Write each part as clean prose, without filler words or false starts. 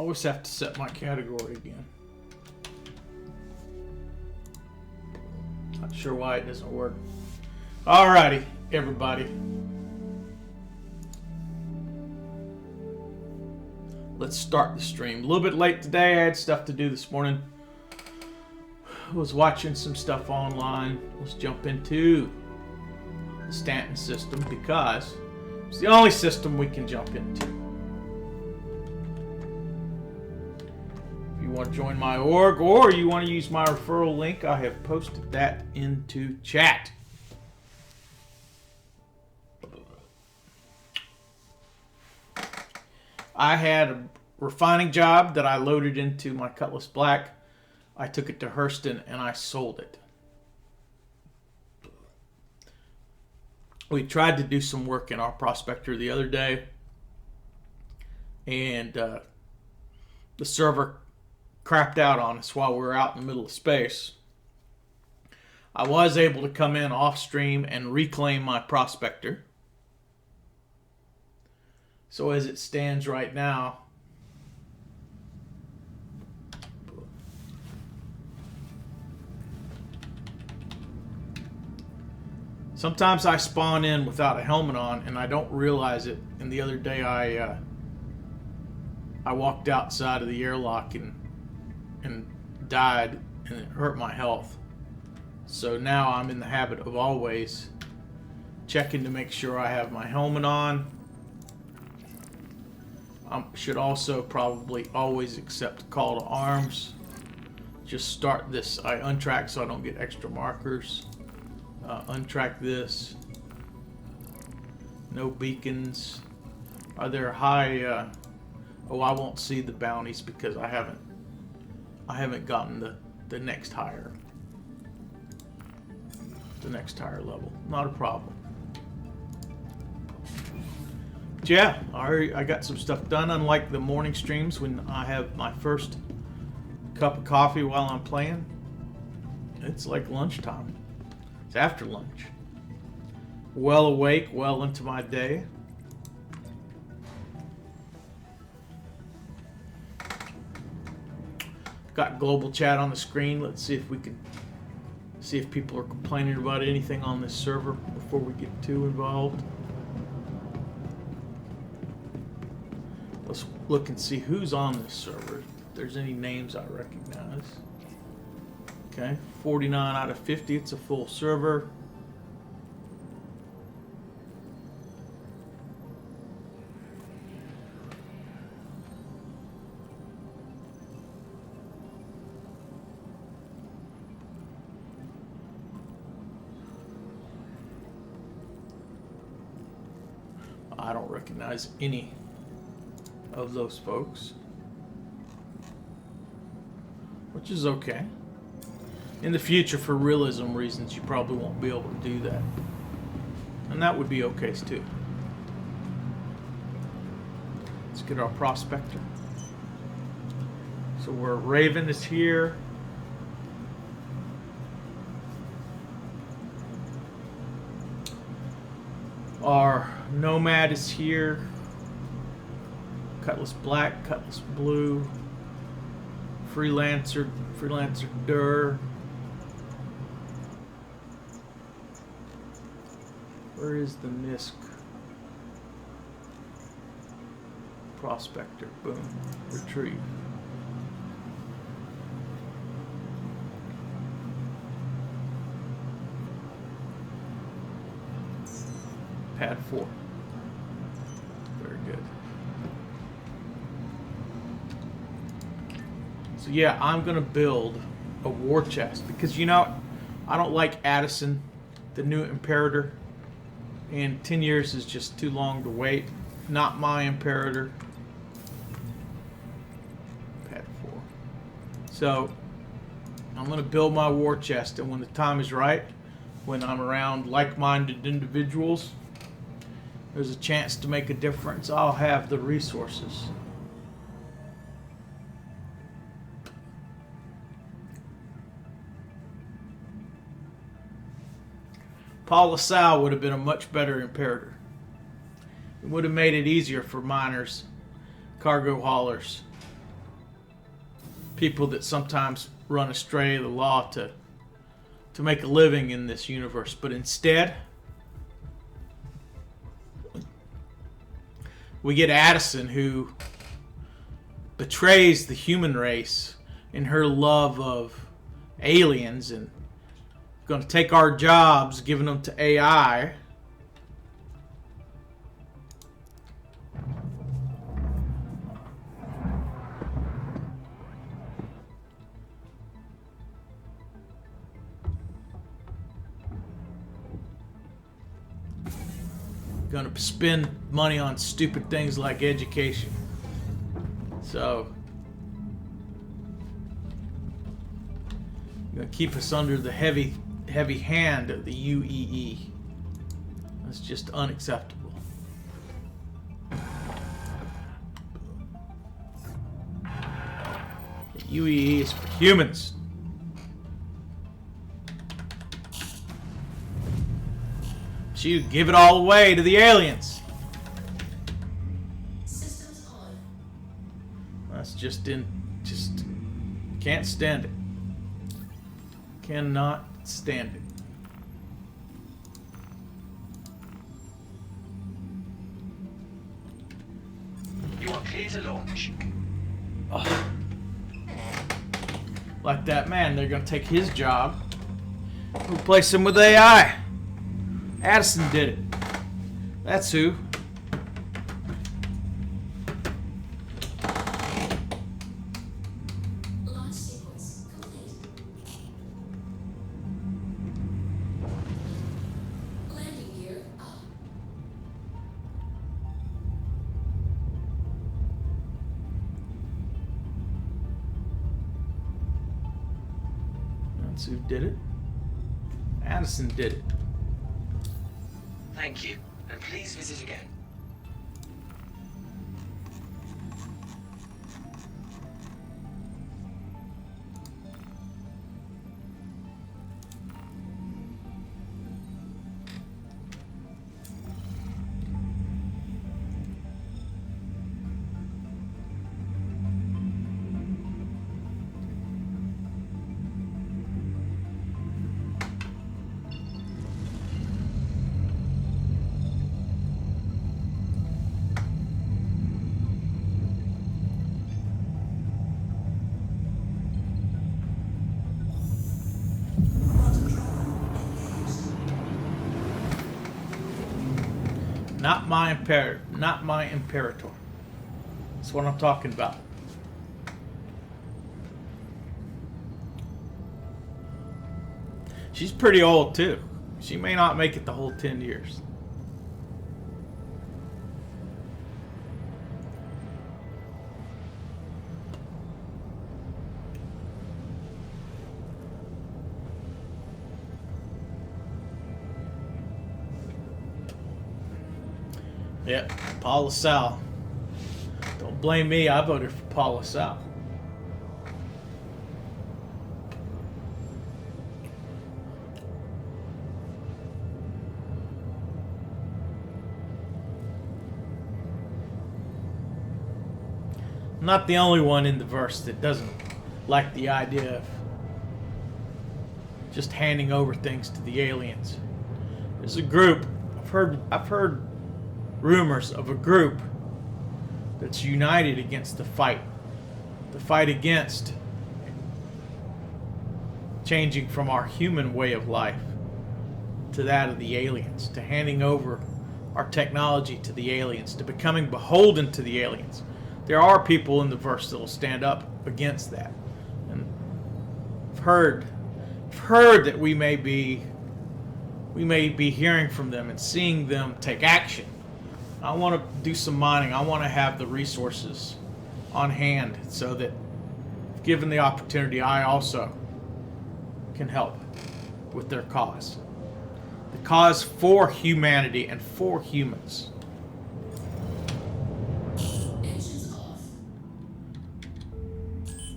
Always have to set my category again. Not sure why it doesn't work. Alrighty, everybody. Let's start the stream. A little bit late today. I had stuff to do this morning. I was watching some stuff online. Let's jump into the Stanton system because it's the only system we can jump into. If you want to join my org or you want to use my referral link, I have posted that into chat. I had a refining job that I loaded into my Cutlass Black. I took it to Hurston and I sold it. We tried to do some work in our Prospector the other day, and the server crapped out on us while we were out in the middle of space. I was able to come in off stream and reclaim my Prospector. So as it stands right now, sometimes I spawn in without a helmet on and I don't realize it. And the other day I walked outside of the airlock and died, and it hurt my health. So now I'm in the habit of always checking to make sure I have my helmet on. Should also probably always accept call to arms. Just start this. I untrack so I don't get extra markers. Untrack this. No beacons. Are there high? Oh, I won't see the bounties because I haven't gotten the next higher. The next higher level. Not a problem. Yeah, I got some stuff done. Unlike the morning streams when I have my first cup of coffee while I'm playing, it's like lunchtime. It's after lunch. Well awake, well into my day. Got global chat on the screen. Let's see if we can see if people are complaining about anything on this server before we get too involved. Let's look and see who's on this server. If there's any names I recognize. Okay, 49 out of 50. It's a full server. I don't recognize any of those folks, which is okay. In the future, for realism reasons, you probably won't be able to do that, and that would be okay too. Let's get our Prospector. So where Raven is here. Our Nomad is here. Cutlass Black, Cutlass Blue, Freelancer Dur. Where is the MISC Prospector? Boom. Retrieve. Pad 4. Very good. So yeah, I'm going to build a war chest because, you know, I don't like Addison, the new Imperator, and 10 years is just too long to wait. Not my Imperator. Pad 4. So I'm going to build my war chest, and when the time is right, when I'm around like-minded individuals, there's a chance to make a difference, I'll have the resources. Paul LaSalle would have been a much better Imperator. It would have made it easier for miners, cargo haulers, people that sometimes run astray of the law to make a living in this universe, but instead we get Addison, who betrays the human race in her love of aliens and going to take our jobs, giving them to AI. Going to spend money on stupid things like education. So, going to keep us under the heavy hand of the UEE. That's just unacceptable. The UEE is for humans. You give it all away to the aliens. Systems on. That's just can't stand it. Cannot stand it. You are clear to launch. Oh. Like that man, they're gonna take his job, replace him with AI. Addison did it. That's who. Launch sequence complete. Landing gear up. That's who did it. Addison did it. Thank you, and please visit again. Not my imperator. That's what I'm talking about. She's pretty old too. She may not make it the whole 10 years. Yep, Paul LaSalle. Don't blame me, I voted for Paul LaSalle. I'm not the only one in the verse that doesn't like the idea of just handing over things to the aliens. There's a group, I've heard rumors of a group that's united against the fight against changing from our human way of life to that of the aliens, to handing over our technology to the aliens, to becoming beholden to the aliens. There are people in the verse that will stand up against that, and I've heard that we may be hearing from them and seeing them take action. I want to do some mining. I want to have the resources on hand so that, if given the opportunity, I also can help with their cause. The cause for humanity and for humans. Engines off.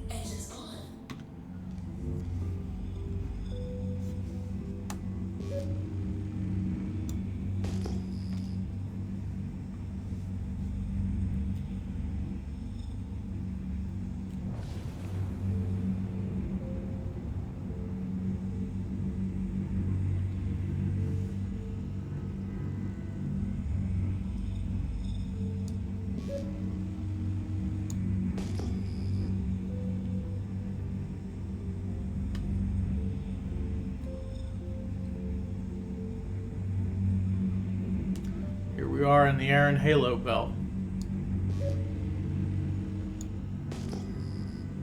Engines on. we are in the Arron Halo belt.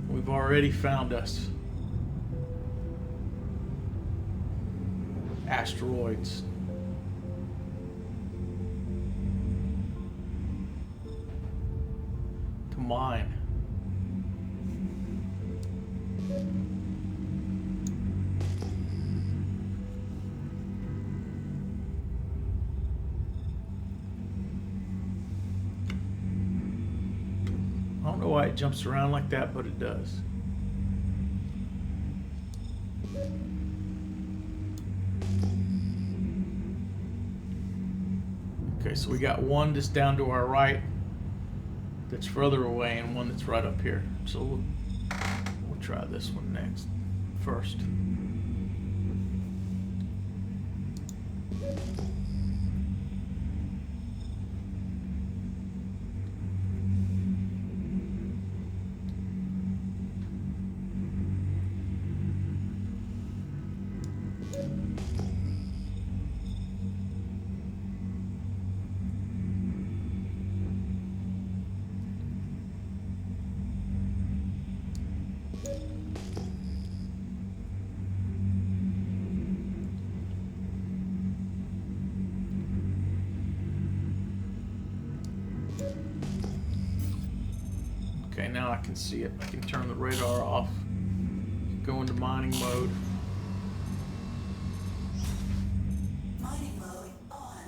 We've already found us asteroids. To mine. I don't know why it jumps around like that, but it does. Okay, so we got one that's down to our right that's further away and one that's right up here. So we'll try this one next first. Okay, now I can see it. I can turn the radar off. Go into mining mode. Mining mode on.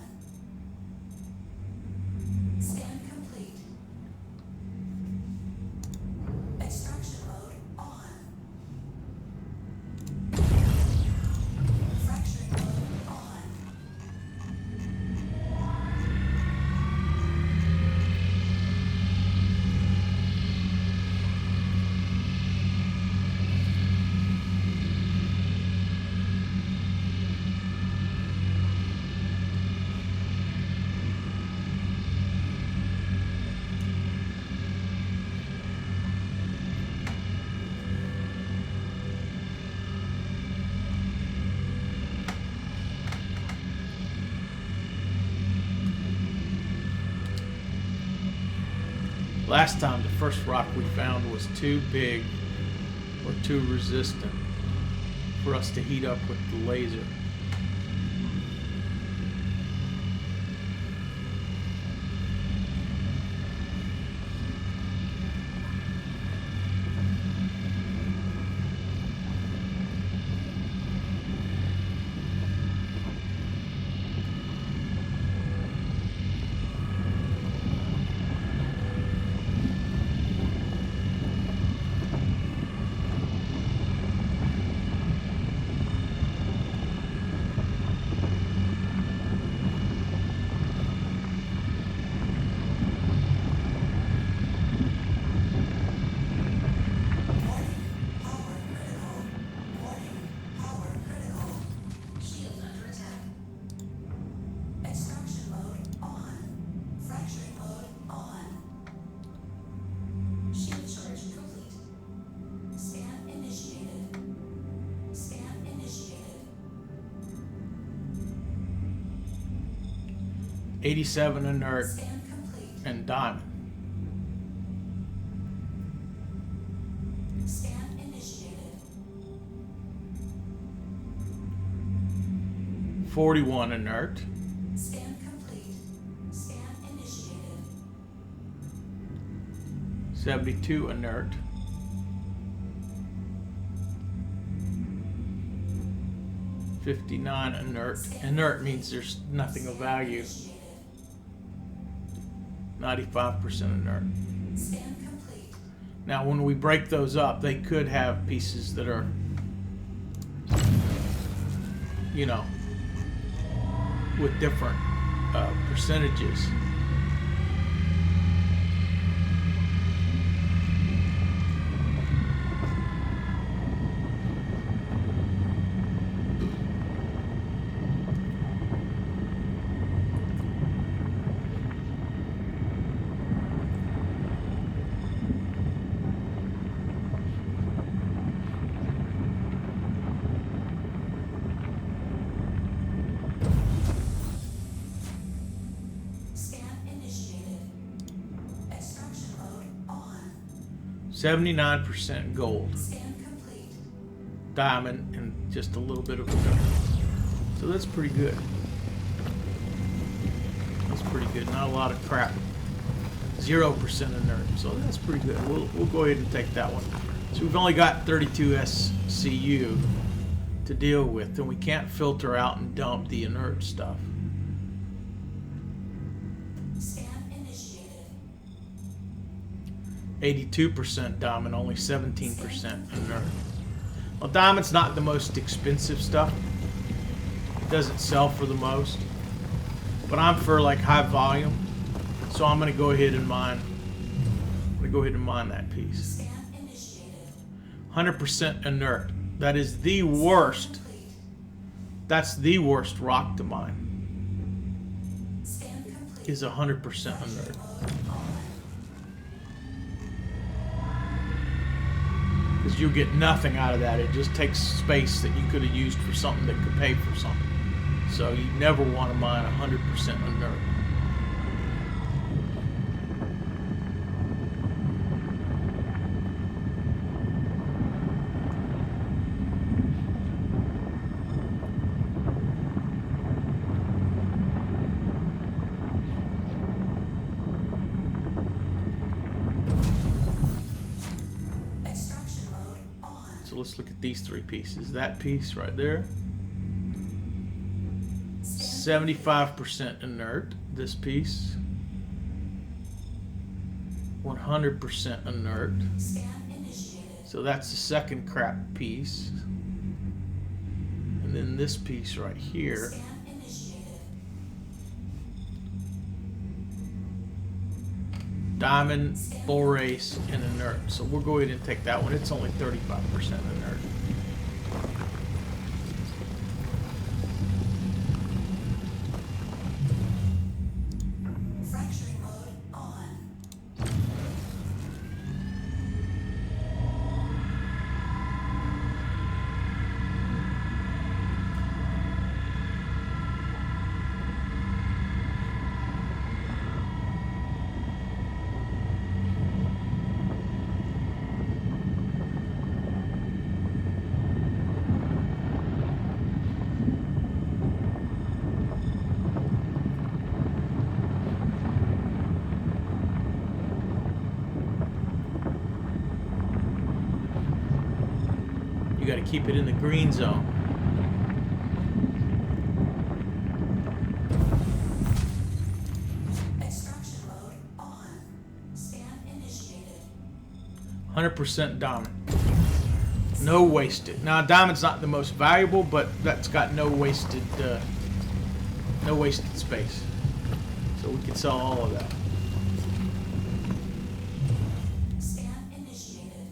Scan complete. Extraction mode on. Fracturing mode on. Last time, the first rock we found was too big or too resistant for us to heat up with the laser. Shield charge complete. Scan initiated. Scan initiated. 87 inert Scan complete. and diamond. Scan initiated. 41 inert. Scan complete. Scan initiated. 72 inert. 59 inert. Inert means there's nothing of value. 95% inert. Scan complete. Now, when we break those up, they could have pieces that are, you know, with different percentages. 79% gold, Scan complete. diamond, and just a little bit of inert. So that's pretty good. That's pretty good. Not a lot of crap. 0% inert. So that's pretty good. We'll go ahead and take that one. So we've only got 32 SCU to deal with, and we can't filter out and dump the inert stuff. Scan initiated. 82% diamond, only 17% inert. Well, diamond's not the most expensive stuff. It doesn't sell for the most. But I'm for like high volume, so I'm gonna go ahead and mine. I'm gonna go ahead and mine that piece. Scan initiated. 100% inert. That is the worst. That's the worst rock to mine. Scan complete. Is 100% inert. Because you'll get nothing out of that. It just takes space that you could have used for something that could pay for something. So you never want to mine 100% inert. Extraction mode on. So let's look at these three pieces. That piece right there, 75% inert. This piece, 100% inert. Scan initiated. So that's the second crap piece. And then this piece right here, Scan initiated. diamond, bull race, and inert. So we'll go ahead and take that one. It's only 35% inert. Fracturing mode on. 'You got to keep it in the green zone. Extraction mode on. Scan initiated. 100% diamond. No wasted. Now diamond's not the most valuable, but that's got no wasted space. So we can sell all of that. Scan initiated.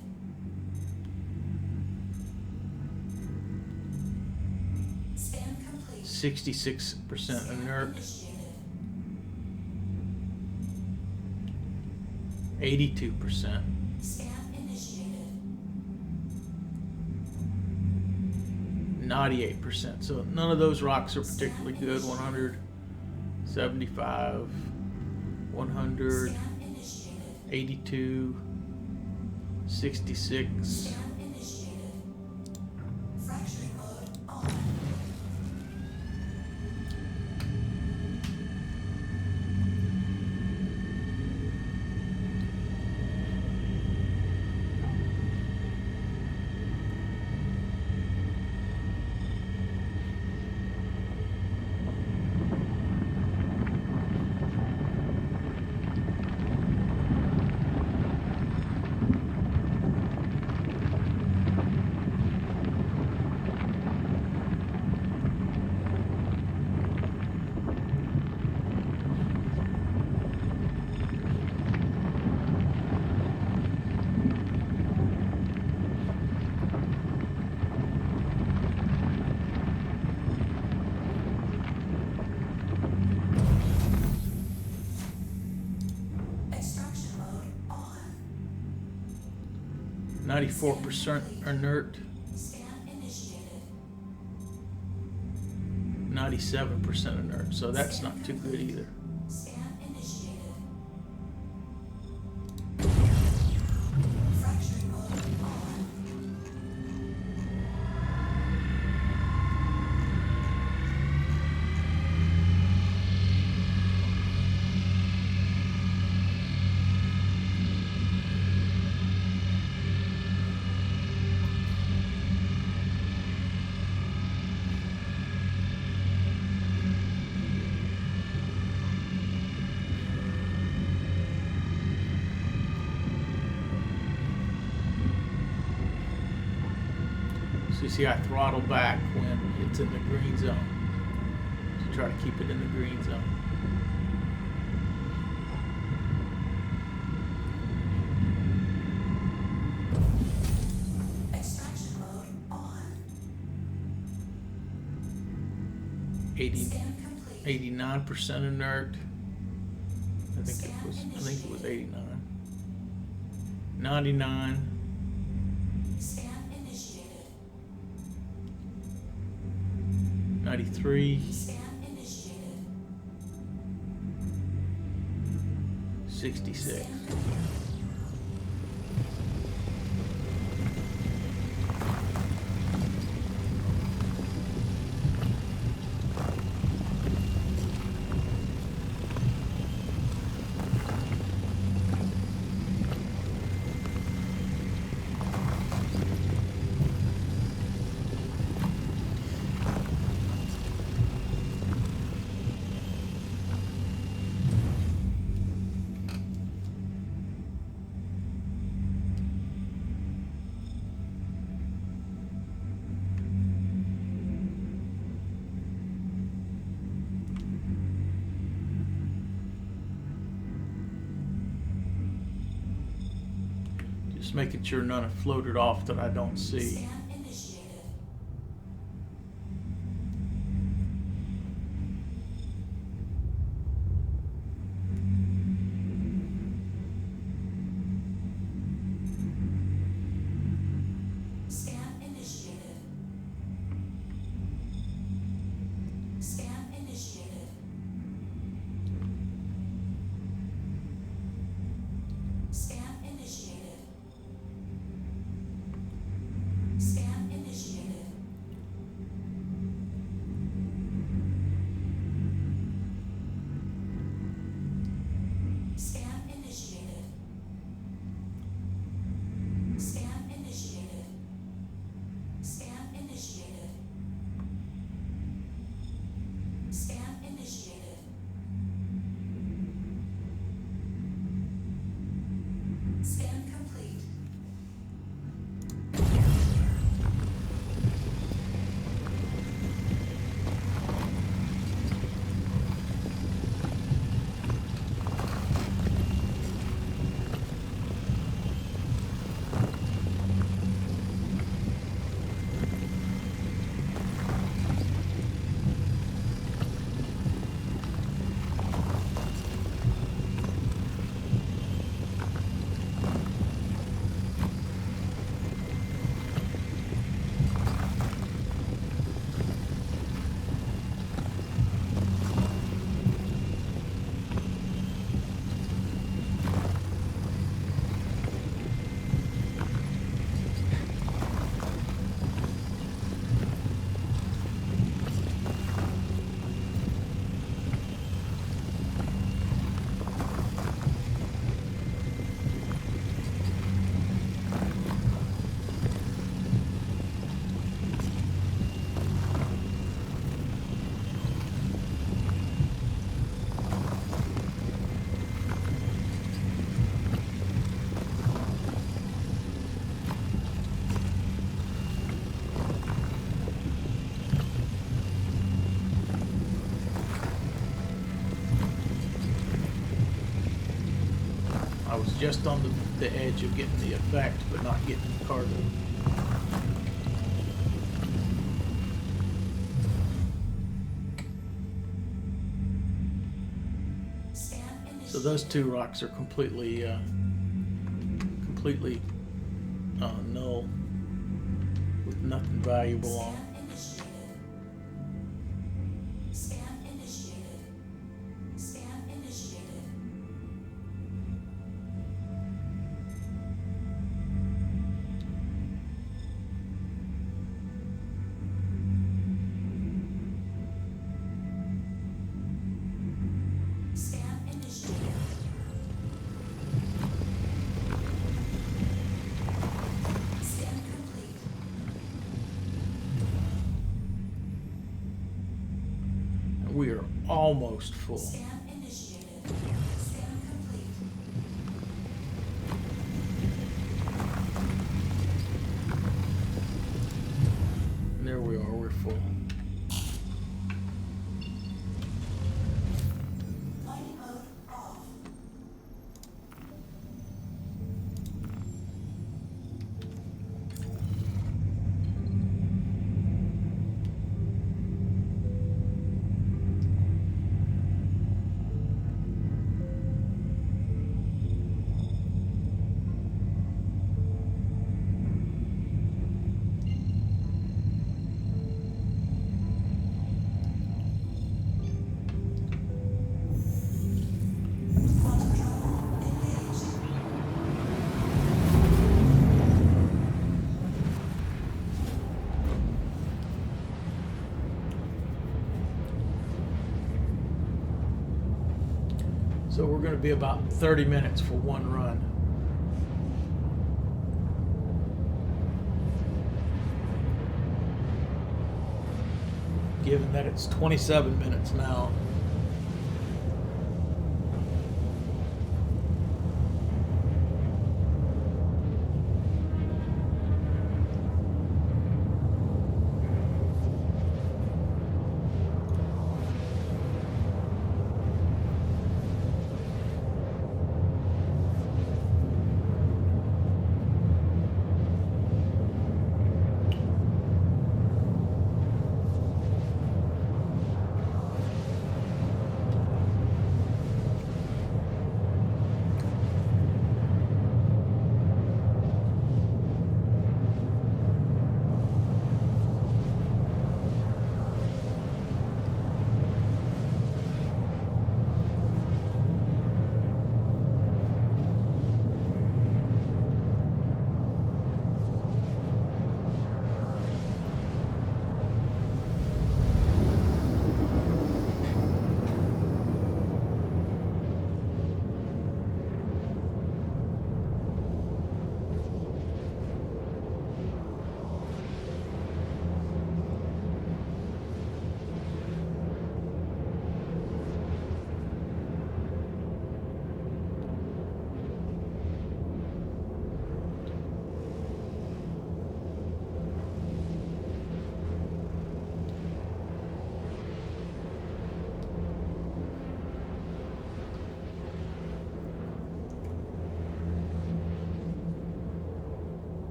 Scan complete. 66% inert. Initiated. 82%. Scan initiated. 98%. So none of those rocks are particularly good. 100, 75, 100, Scan initiated. 82, 66. Scan initiated. Fracturing mode on. Extraction mode on. 94% inert. Scan initiated. 97% inert. So that's not too good either. Scan initiated. So you see I throttle back when it's in the green zone to try to keep it in the green zone. Extraction mode on. 80, Scan complete. 89% inert. I think it was 89. 99. Scan initiated. 93. Scan initiated. 66. Just making sure none have floated off that I don't see. Scan initiated. Scan initiated. Scan initiated. Scan initiated. Scan initiated. Scan initiated. Scan initiated. Scan initiated. Scan initiated. Scan complete. I was just on the edge of getting the effect, but not getting the cargo. Scan initiated. So those two rocks are completely null, with nothing valuable on them. Scan initiated. Scan initiated. Scan initiated. Scan complete. And we are almost full. Scan initiated. Scan complete. Wonderful. Flight mode off. So we're going to be about 30 minutes for one run. Given that it's 27 minutes now.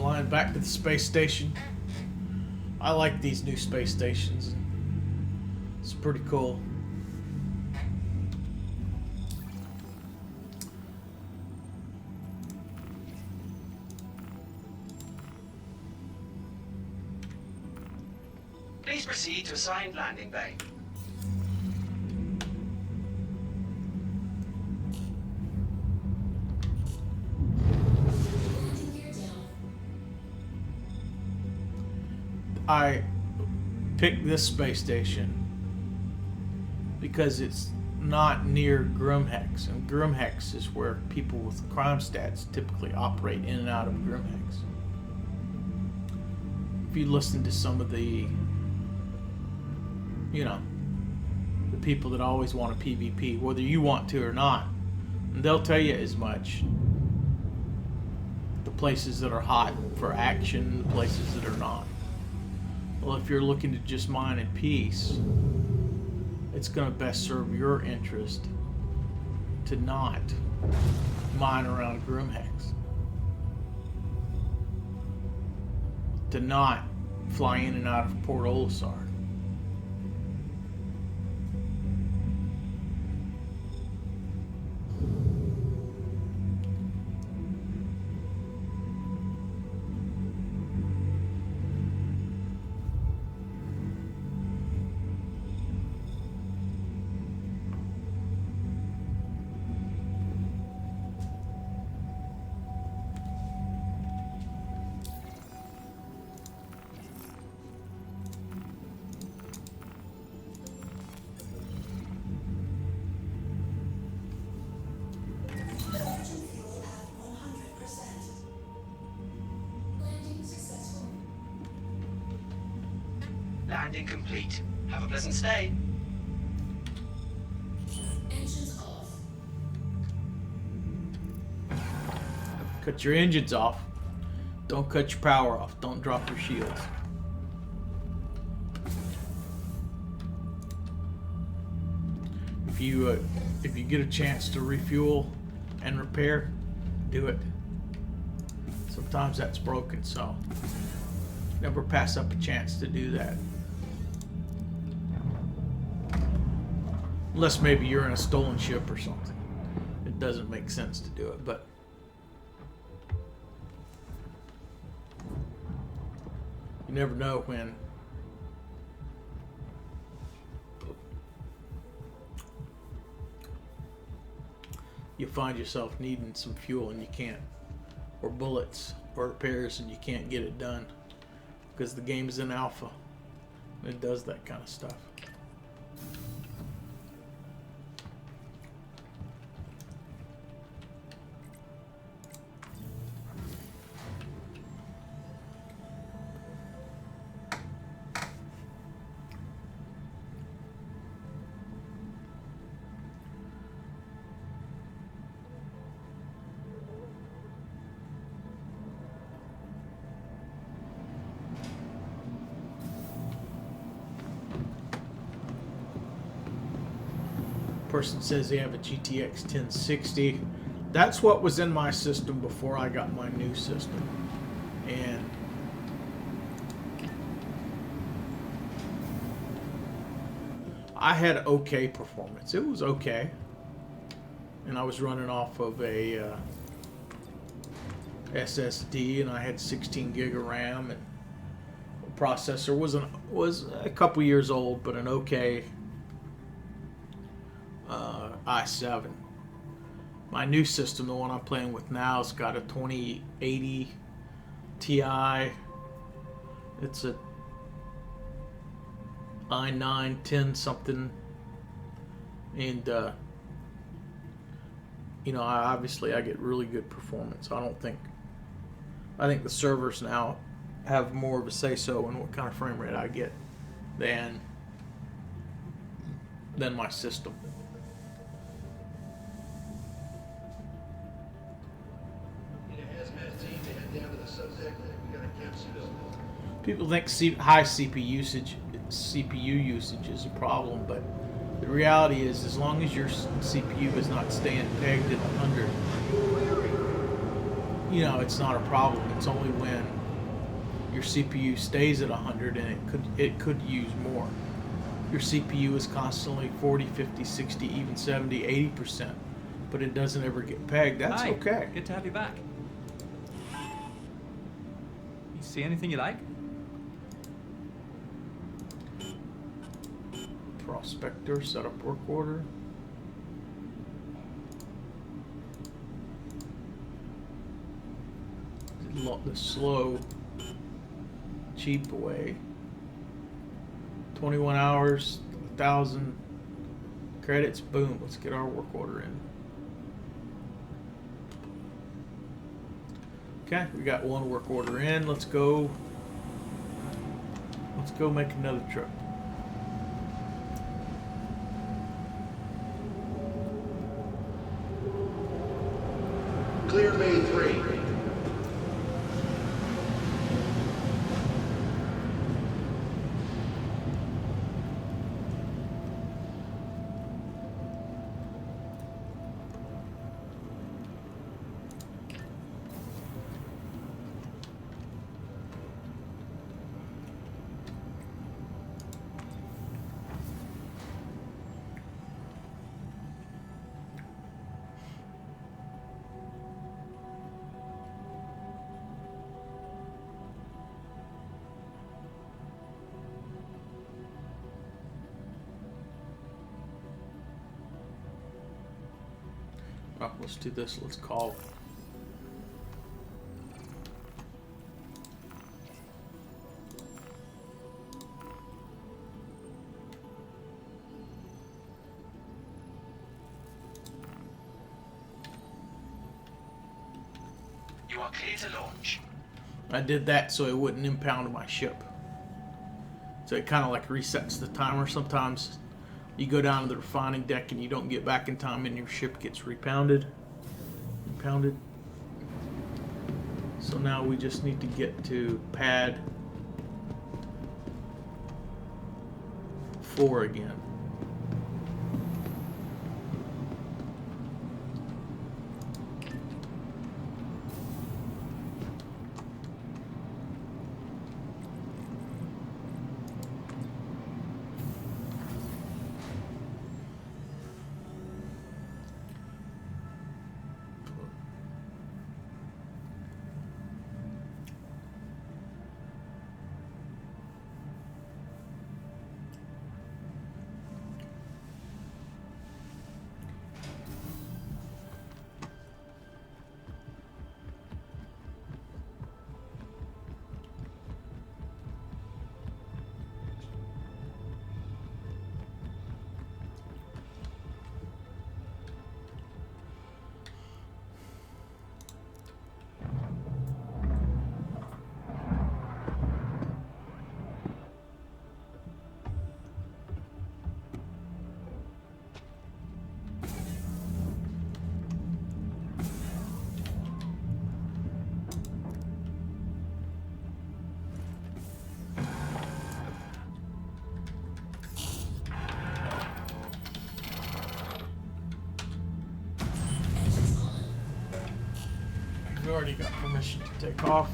flying back to the space station. I like these new space stations. It's pretty cool. Please proceed to assigned landing bay. I picked this space station because it's not near Grimhex, and Grimhex is where people with crime stats typically operate in and out of Grimhex. If you listen to some of the, you know, the people that always want a PvP, whether you want to or not, and they'll tell you as much. The places that are hot for action, the places that are not. Well, if you're looking to just mine in peace, it's going to best serve your interest to not mine around Grimhex. To not fly in and out of Port Olisar. Hydrogen fuel at 100%. Landing successful. Landing complete. Have a pleasant stay. Engines off. Cut your engines off. Don't cut your power off. Don't drop your shields. If you get a chance to refuel and repair, do it. Sometimes that's broken, so never pass up a chance to do that. Unless maybe you're in a stolen ship or something. It doesn't make sense to do it, but you never know when you find yourself needing some fuel and you can't, or bullets or repairs and you can't get it done because the game is in alpha and it does that kind of stuff. Person says they have a GTX 1060. That's what was in my system before I got my new system. And I had okay performance. It was okay. And I was running off of a SSD, and I had 16 gig of RAM, and the processor was a couple years old, but an okay i7. My new system, the one I'm playing with now, has got a 2080 Ti. It's a i9 10 something, and you know, obviously I get really good performance. I think the servers now have more of a say-so in what kind of frame rate I get than my system. People think high CPU usage is a problem, but the reality is, as long as your CPU is not staying pegged at 100, you know, it's not a problem. It's only when your CPU stays at 100 and it could use more. Your CPU is constantly 40, 50, 60, even 70, 80%, but it doesn't ever get pegged. That's Hi, okay. good to have you back. You see anything you like? Prospector, set up work order. The slow, cheap way. 21 hours, 1,000 credits. Boom. Let's get our work order in. Okay, we got one work order in. Let's go. Let's go make another trip. Clear Bay 3. Oh, let's do this. Let's call. You are clear to launch. I did that so it wouldn't impound my ship. So it kind of like resets the timer. Sometimes you go down to the refining deck and you don't get back in time and your ship gets repounded. Impounded. So now we just need to get to pad 4 again. We already got permission to take off.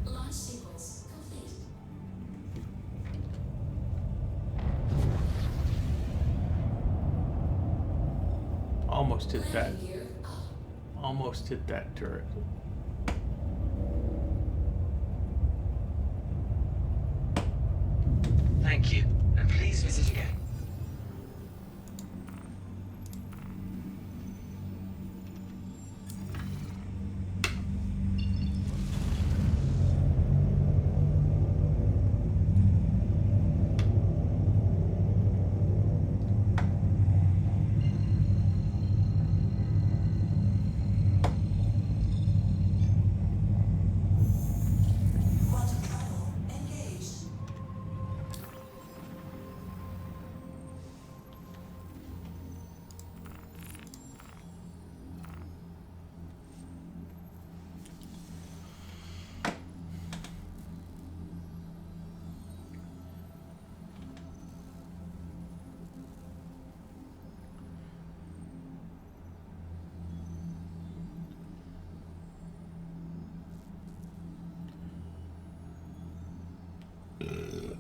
Launch sequence complete. Almost hit that. Landing gear up. Almost hit that turret. Thank you, and please visit again. Quantum travel engaged.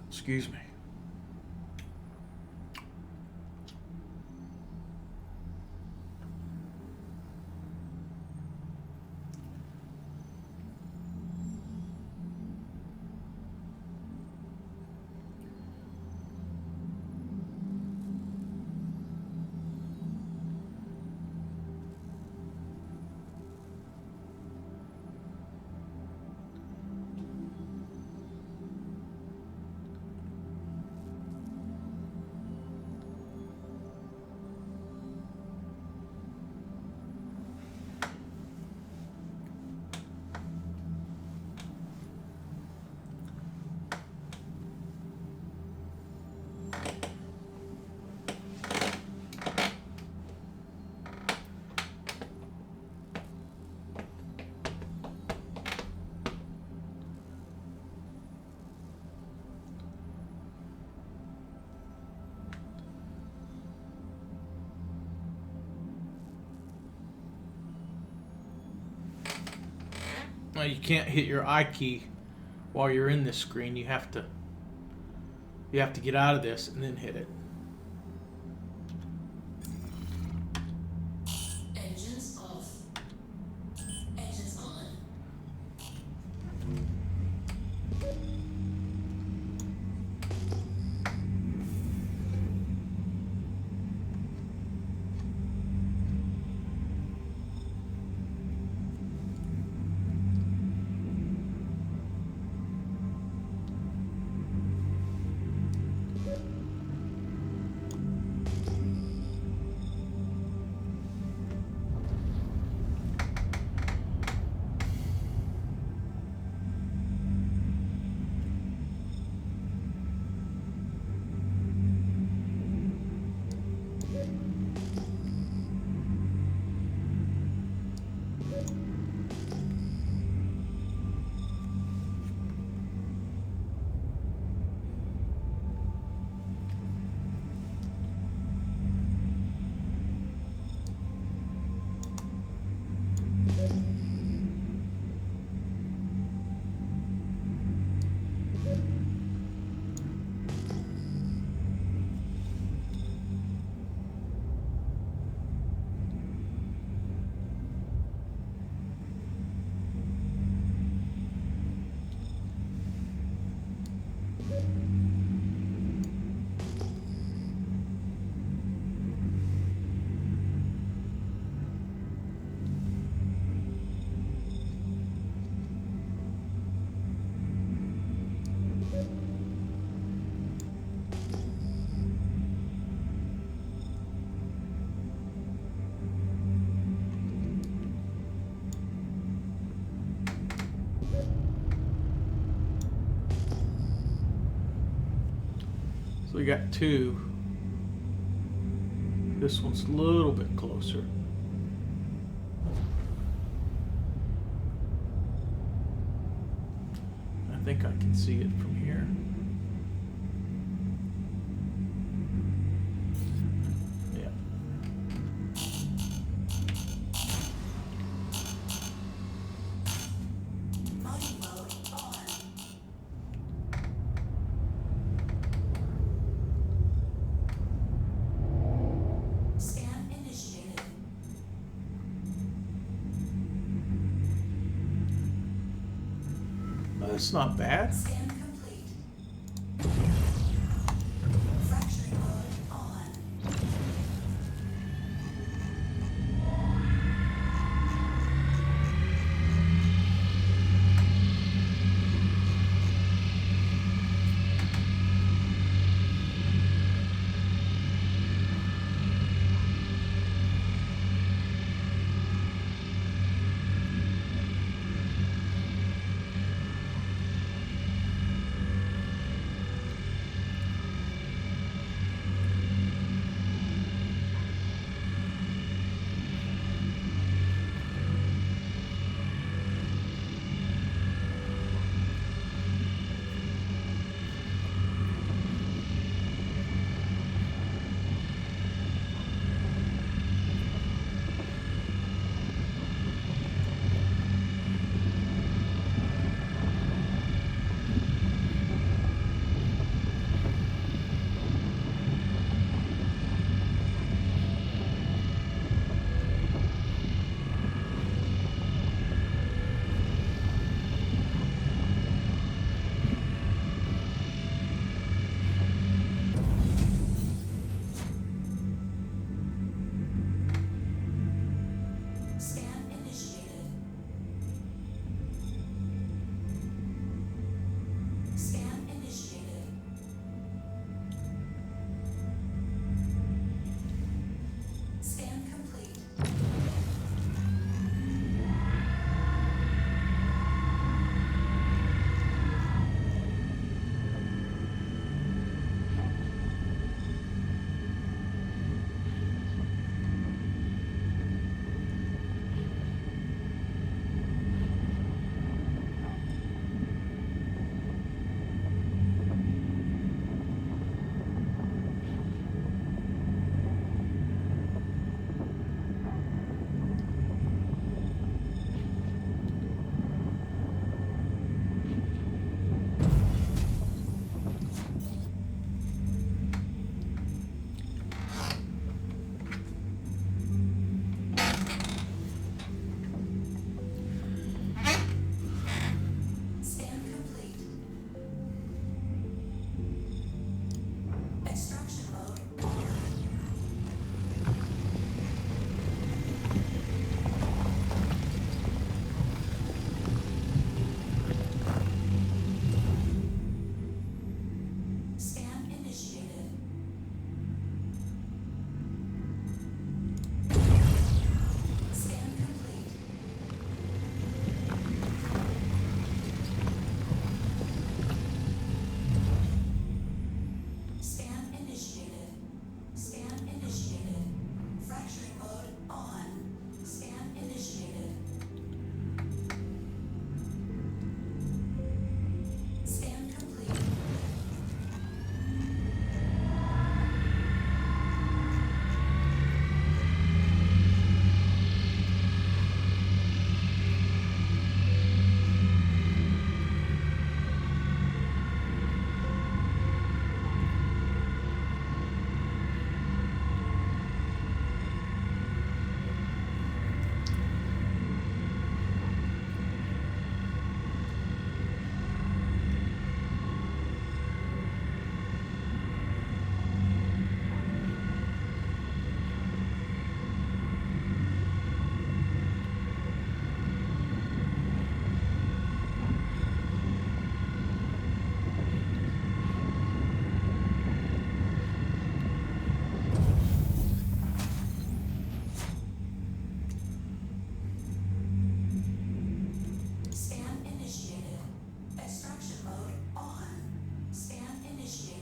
Excuse me. Well, you can't hit your I key while you're in this screen. You have to get out of this and then hit it. Engines off. Engines on. So we got two. This one's a little bit closer. I think I can see it from here. Yeah. Mining mode on. Scan initiated. That's not bad. Scan complete. Fracturing mode on. Scan complete. Extraction mode on. Scan initiated. Scan complete. Scan initiated. Scan initiated. Fracturing mode on. Scan initiated. Scan complete. Scan initiated. Extraction mode on. Scan initiated.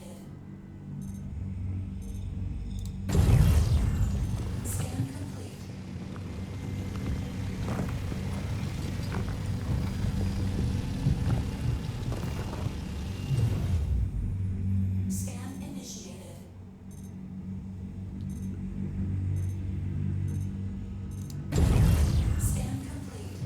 Scan complete. Scan initiated. Scan complete.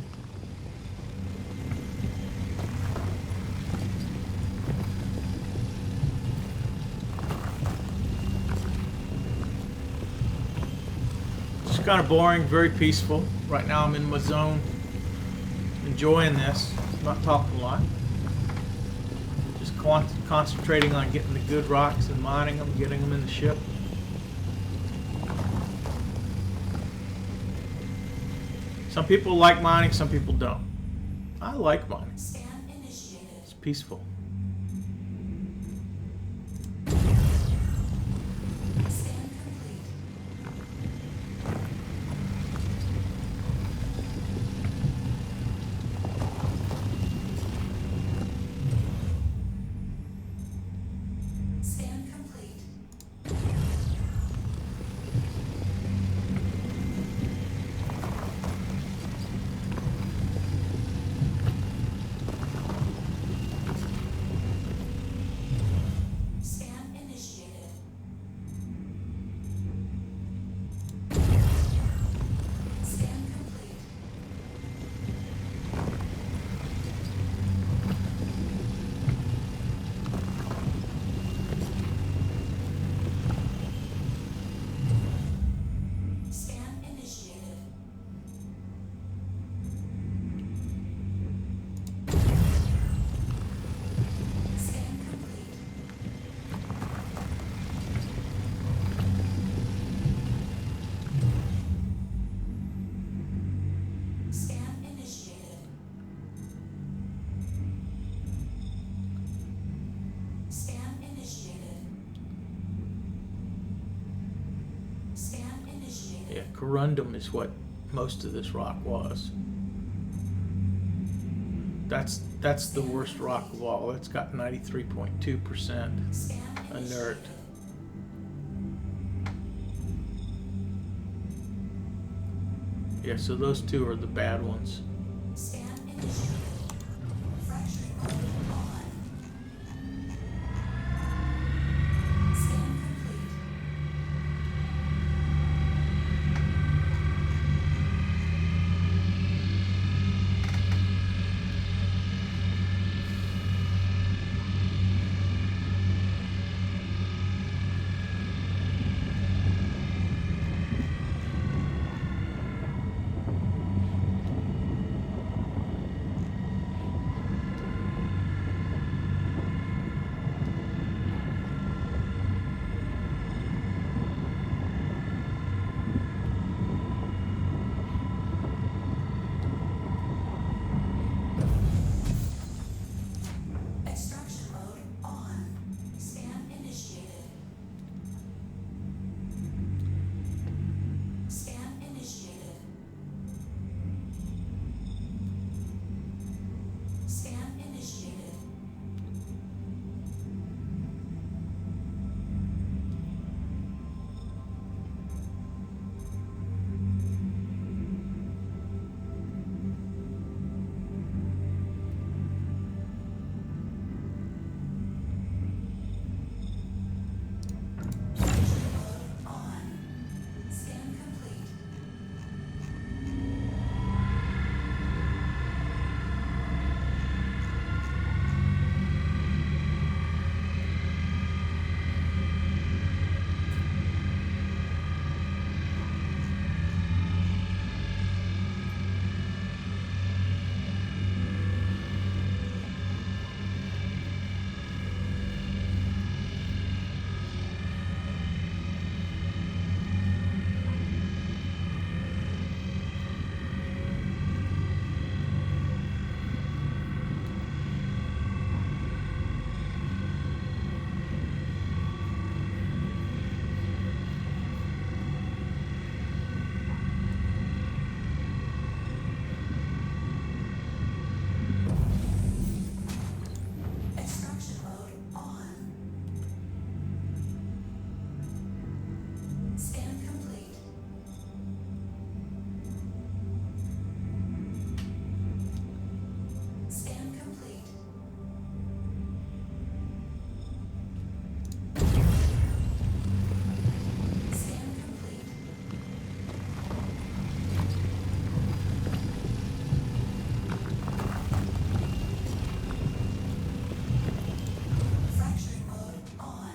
It's kind of boring, very peaceful. Right now I'm in my zone, enjoying this, not talking a lot. Just concentrating on getting the good rocks and mining them, getting them in the ship. Some people like mining, some people don't. I like mining. Scan initiated. It's peaceful. Scan complete. Scan complete. Yeah, corundum is what most of this rock was. That's the worst rock of all. It's got 93.2% inert. Yeah, so those two are the bad ones. Scan initiated. Fracturing mode on. Scan complete. Extraction mode on. Scan initiated. Scan initiated. Scan initiated. On. Scan complete. Extraction mode on. Scan complete. Scan complete. Scan complete. Fracturing mode on.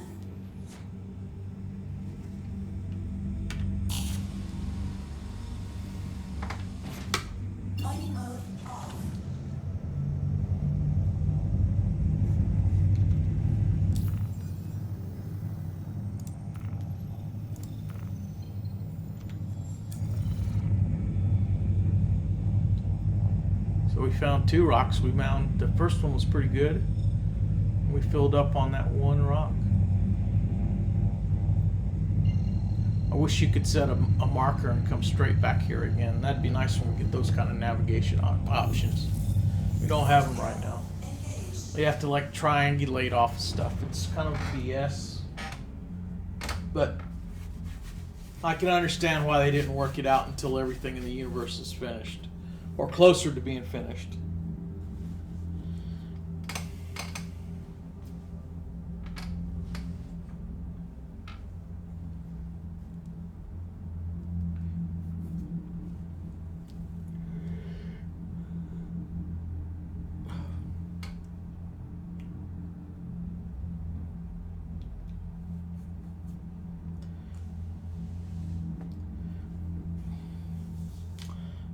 Mining mode off. So we found two rocks. The first one was pretty good. We filled up on that one rock. I wish you could set a marker and come straight back here again. That'd be nice when we get those kind of navigation options. We don't have them right now. Engaged. You have to like triangulate off of stuff. It's kind of BS. But I can understand why they didn't work it out until everything in the universe is finished. Or closer to being finished.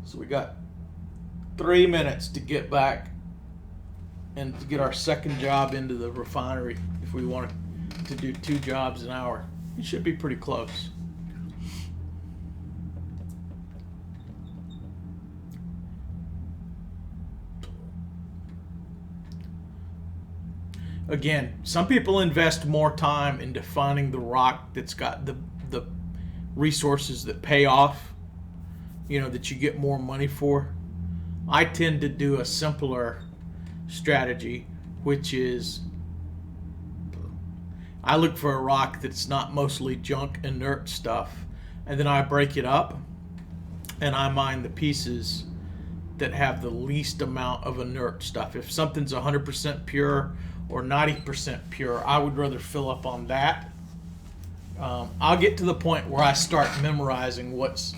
So we got 3 minutes to get back and to get our second job into the refinery if we want to do 2 jobs an hour. It should be pretty close. Again, some people invest more time into finding the rock that's got the resources that pay off, you know, that you get more money for. I tend to do a simpler strategy, which is I look for a rock that's not mostly junk, inert stuff, and then I break it up and I mine the pieces that have the least amount of inert stuff. If something's 100% pure or 90% pure, I would rather fill up on that. I'll get to the point where I start memorizing what's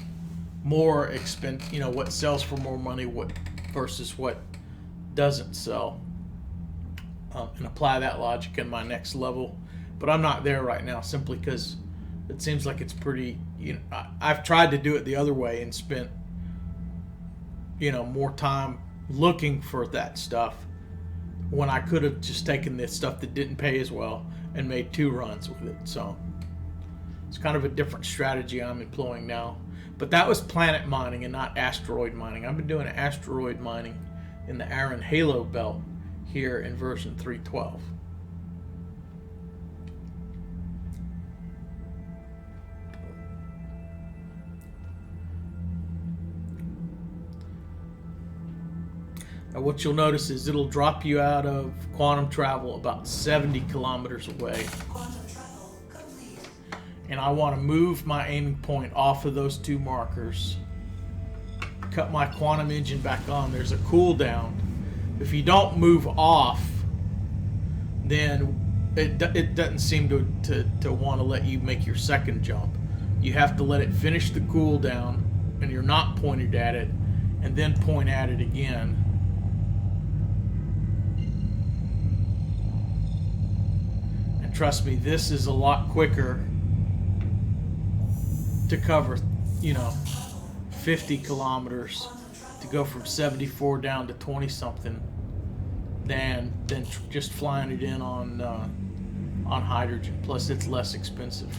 more expensive, you know, what sells for more money, what versus what doesn't sell, and apply that logic in my next level. But I'm not there right now simply because it seems like it's pretty, you know, I've tried to do it the other way and spent, you know, more time looking for that stuff when I could have just taken this stuff that didn't pay as well and made 2 runs with it. So it's kind of a different strategy I'm employing now. But that was planet mining and not asteroid mining. I've been doing asteroid mining in the Arron Halo belt here in version 3.12. Now what you'll notice is it'll drop you out of quantum travel about 70 kilometers away. Quantum travel complete. And I want to move my aiming point off of those 2 markers. Cut my quantum engine back on. There's a cooldown. If you don't move off, then it doesn't seem to want to let you make your second jump. You have to let it finish the cooldown, and you're not pointed at it, and then point at it again. And trust me, this is a lot quicker to cover, you know, 50 kilometers to go from 74 down to 20 something than just flying it in on hydrogen. Plus it's less expensive.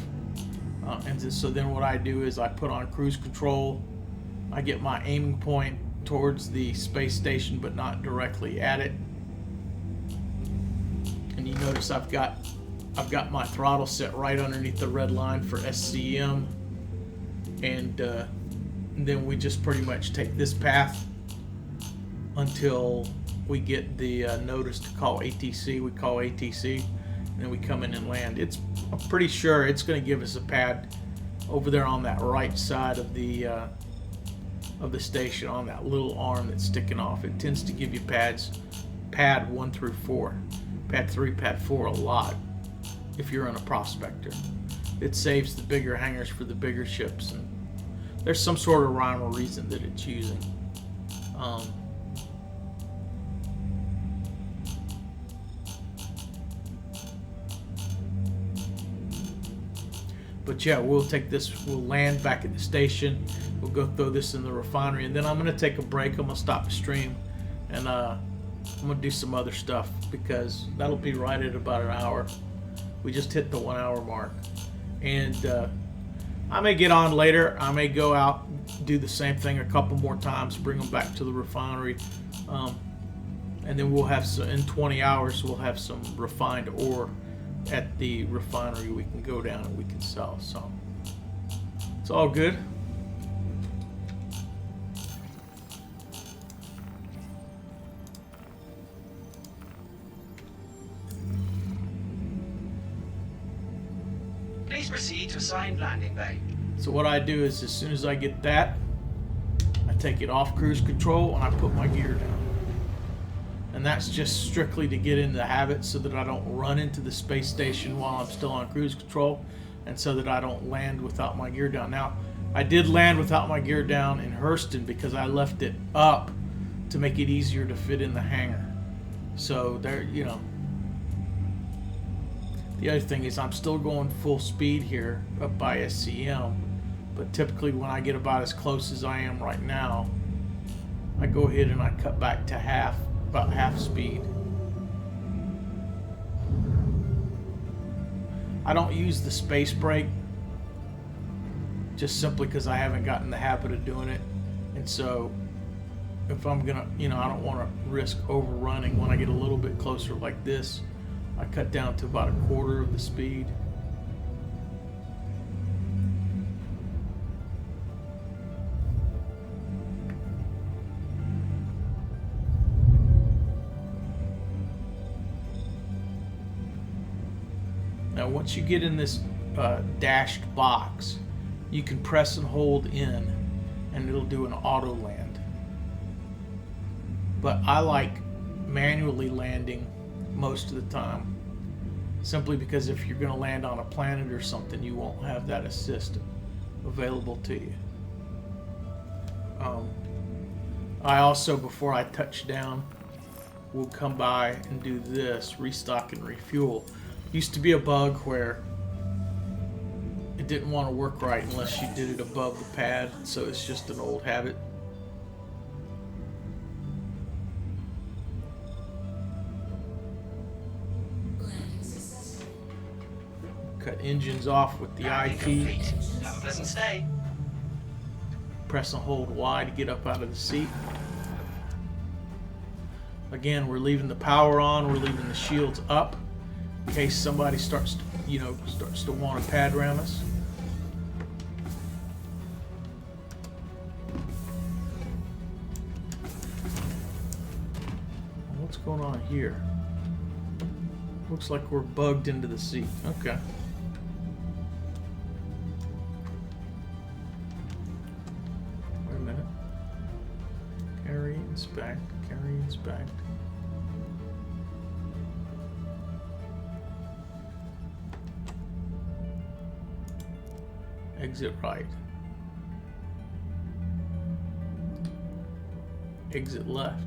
So then what I do is I put on cruise control. I get my aiming point towards the space station but not directly at it. And you notice I've got my throttle set right underneath the red line for SCM. And then we just pretty much take this path until we get the notice to call ATC. We call ATC, and then we come in and land. I'm pretty sure it's going to give us a pad over there on that right side of the station, on that little arm that's sticking off. It tends to give you pad 1 through 4, pad 3, pad 4 a lot if you're in a prospector. It saves the bigger hangars for the bigger ships, and there's some sort of rhyme or reason that it's using. But yeah, we'll take this, we'll land back at the station, we'll go throw this in the refinery, and then I'm going to take a break. I'm going to stop the stream, and I'm going to do some other stuff because that'll be right at about an hour. We just hit the 1 hour mark. And I may get on later. I may go out, do the same thing a couple more times, bring them back to the refinery, and then we'll have some, in 20 hours we'll have some refined ore at the refinery we can go down and we can sell. So it's all good. Please proceed to assigned landing bay. So what I do is as soon as I get that, I take it off cruise control and I put my gear down. And that's just strictly to get into the habit so that I don't run into the space station while I'm still on cruise control, and so that I don't land without my gear down. Now, I did land without my gear down in Hurston because I left it up to make it easier to fit in the hangar. So there, you know. The other thing is I'm still going full speed here up by SCM, but typically when I get about as close as I am right now, I go ahead and I cut back to about half speed. I don't use the space brake just simply because I haven't gotten the habit of doing it, and so if I'm gonna, you know, I don't want to risk overrunning. When I get a little bit closer like this, I cut down to about 1/4 of the speed. Now, once you get in this dashed box, you can press and hold in, and it'll do an auto land. But I like manually landing most of the time, simply because if you're going to land on a planet or something, you won't have that assist available to you. I also, before I touch down, will come by and do this, restock and refuel. Used to be a bug where it didn't want to work right unless you did it above the pad, so it's just an old habit. Landing successful. Cut engines off with the I key. Complete. Have a pleasant stay. Press and hold Y to get up out of the seat. Again, we're leaving the power on, we're leaving the shields up in case somebody starts to want to pad ram us. What's going on here? Looks like we're bugged into the seat. Okay. Wait a minute. Carry, inspect, carry, inspect. Exit right. Exit left.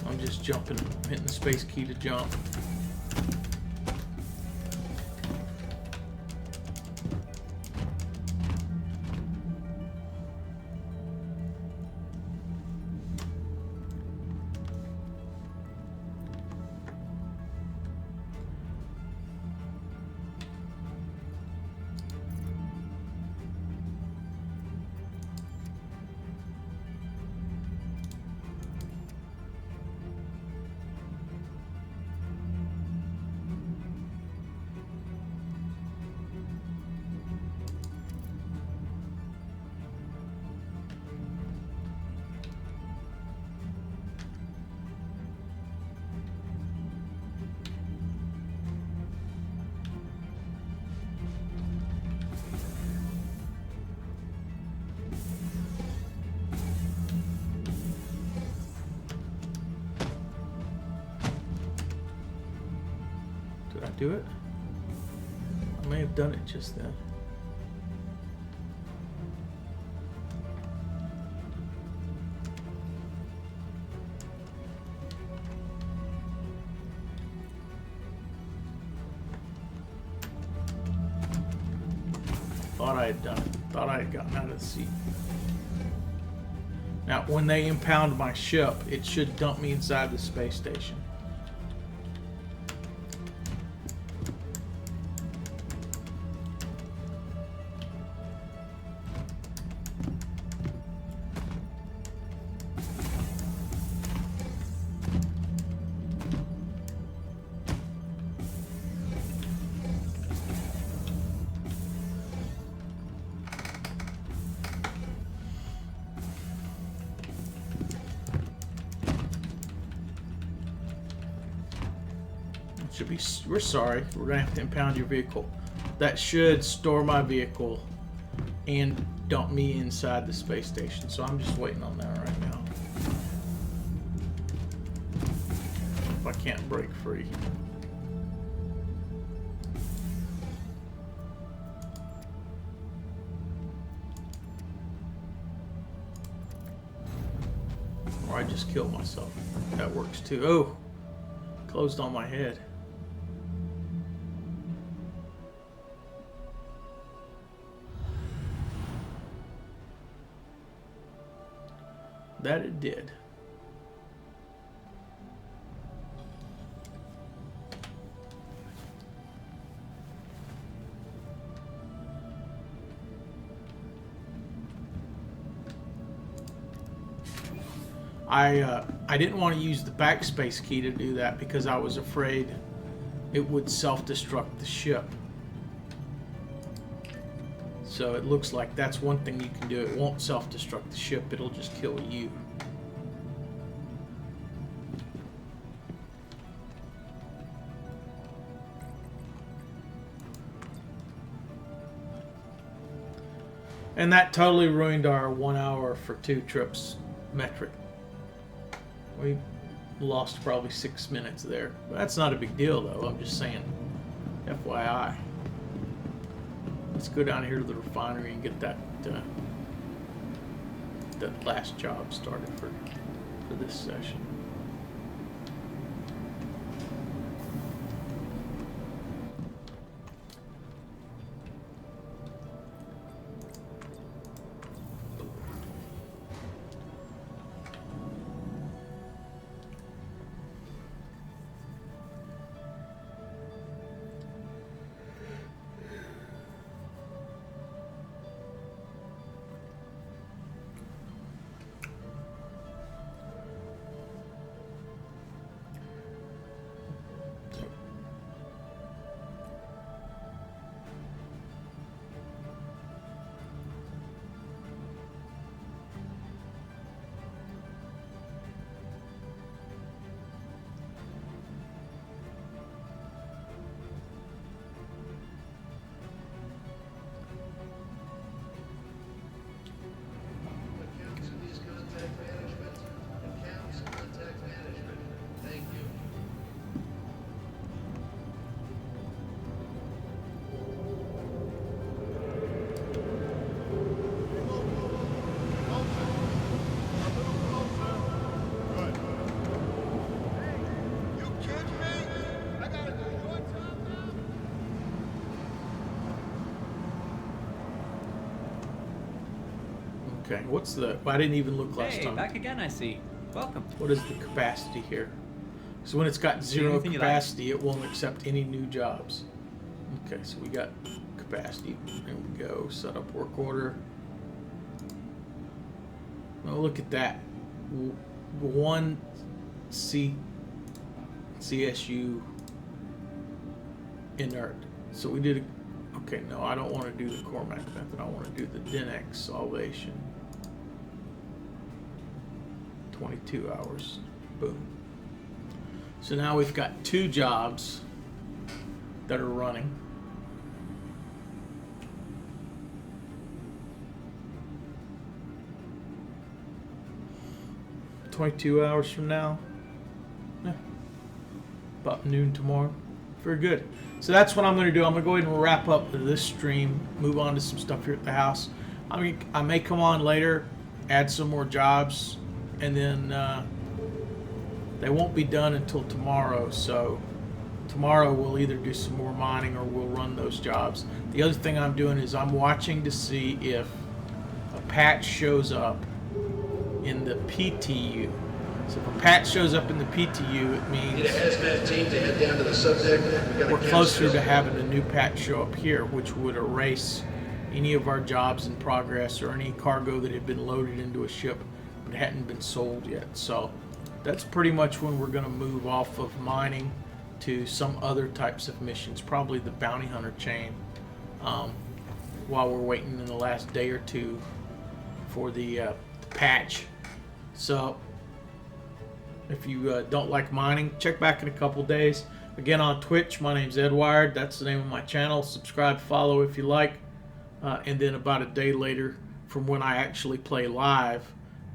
I'm just jumping, hitting the space key to jump. Did I do it? I may have done it just then. Thought I had done it. Thought I had gotten out of the seat. Now, when they impound my ship, it should dump me inside the space station. Should be, we're sorry, we're gonna have to impound your vehicle. That should store my vehicle and dump me inside the space station. So I'm just waiting on that right now. If I can't break free. Or I just kill myself. That works too. Oh, closed on my head. That it did. I didn't want to use the backspace key to do that because I was afraid it would self-destruct the ship. So it looks like that's one thing you can do. It won't self-destruct the ship. It'll just kill you. And that totally ruined our 1 hour for 2 trips metric. We lost probably 6 minutes there. But that's not a big deal, though. I'm just saying, FYI. Let's go down here to the refinery and get that that last job started for this session. Accounts and these contact management. Accounts and contact management. Thank you. Okay, what's the... I didn't even look last Hey, time. back again, I see. Welcome. What is the capacity here? So when it's got 0 anything you like? capacity, it won't accept any new jobs. Okay, so we got capacity. There we go. Set up work order. Oh, look at that. One CSU inert. So we did a... Okay, no, I don't want to do the Cormac method. I want to do the Dinex salvation. 22 hours. Boom. So now we've got 2 jobs that are running. "22 hours from now." Yeah. About noon tomorrow. Very good. So that's what I'm going to do. I'm going to go ahead and wrap up this stream, move on to some stuff here at the house. I mean, I may come on later, add some more jobs, and then they won't be done until tomorrow. So tomorrow we'll either do some more mining or we'll run those jobs. The other thing I'm doing is I'm watching to see if a patch shows up in the PTU. So if a patch shows up in the PTU, it Need a means hazmat team to head down to the subdeck. We got a we're count closer still. to having a new patch show up here, which would erase any of our jobs in progress or any cargo that had been loaded into a ship but hadn't been sold yet. So that's pretty much when we're going to move off of mining to some other types of missions, probably the bounty hunter chain, while we're waiting in the last day or two for the patch. So if you don't like mining, check back in a couple days. Again, on Twitch, my name's Ed Wired. That's the name of my channel. Subscribe, follow if you like. And then about a day later from when I actually play live,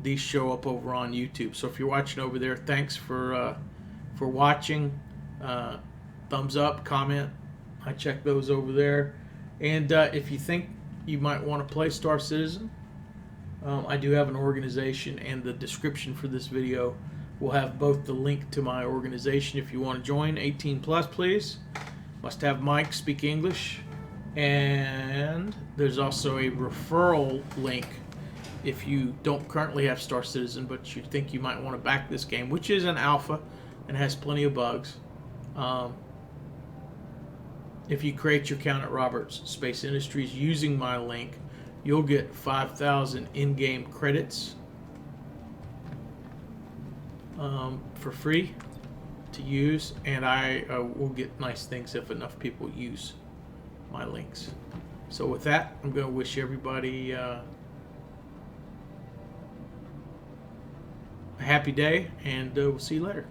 these show up over on YouTube. So if you're watching over there, thanks for watching. Thumbs up, comment. I check those over there. And if you think you might want to play Star Citizen, I do have an organization, and the description for this video will have both the link to my organization if you want to join. 18 plus, please. Must have mic, speak English. And there's also a referral link if you don't currently have Star Citizen, but you think you might want to back this game, which is an alpha and has plenty of bugs. If you create your account at Roberts Space Industries using my link, you'll get 5,000 in-game credits for free to use, and I will get nice things if enough people use my links. So with that, I'm going to wish everybody a happy day, and we'll see you later.